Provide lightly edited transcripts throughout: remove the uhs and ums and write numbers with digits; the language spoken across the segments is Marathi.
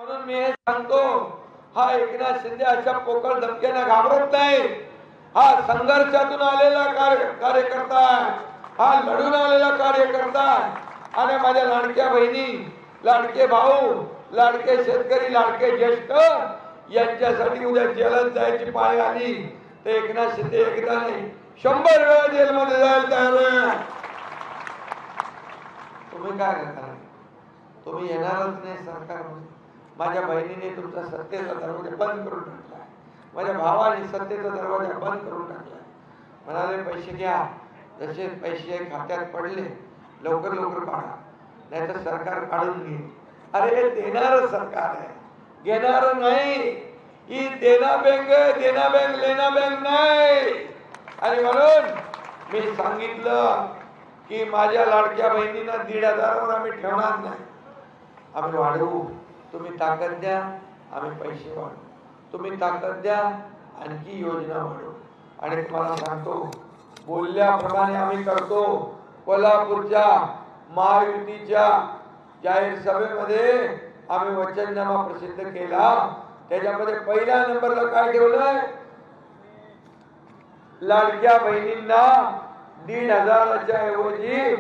म्हणून मी हे सांगतो, हा एकनाथ शिंदे अशा पोकळ धमक्यांना घाबरत नाही. हा संघर्षातून आलेला कार्यकर्ता आहे, हा लढून आलेला कार्यकर्ता आहे. आणि माझ्या लाडक्या बहिणी, लाडके भाऊ, लाडके शेतकरी, लाडके ज्येष्ठ यांच्यासाठी उद्या जेलात जायची पाळी आली तर एकनाथ शिंदे एकदा नाही 100 वेळा जेलमध्ये जायला तयार आहे. तुम्ही काय करणार? तुम्ही येणारच नाही सरकारमध्ये. माझ्या बहिणीने तुमचा सत्तेचा दरवाजा बंद करून टाकला, माझ्या भावाने सत्तेचा दरवाजा बंद करून टाकला. म्हणाले पैसे घ्या, जसे पैसे खात्यात पडले लवकर लवकर काढा, नाहीतर सरकार काढून घेईल. अरे देणारं सरकार आहे, घेणार नाही. ही देना बँक आहे, देना बँक लेना बँक नाही. आणि म्हणून मी सांगितलं की माझ्या लाडक्या बहिणींना 1,500वर आम्ही ठेवणार नाही. आम्ही वाढवू, तुम्ही ताकद द्या, आम्ही पैसे वाढवू. तुम्ही ताकद द्या, आणखी योजना वाढवू. आणि तुम्हाला सांगतो, बोलल्याप्रमाणे आम्ही करतो. कोल्हापूरच्या महायुतीच्या जाहीर सभेमध्ये आम्ही वचननामा प्रसिद्ध केला. त्याच्यामध्ये पहिल्या नंबरला काय ठेवलंय? लाडक्या बहिणींना 1,500च्या ऐवजी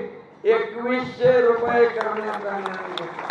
2,100 रुपये करण्याचा निर्णय घेतला.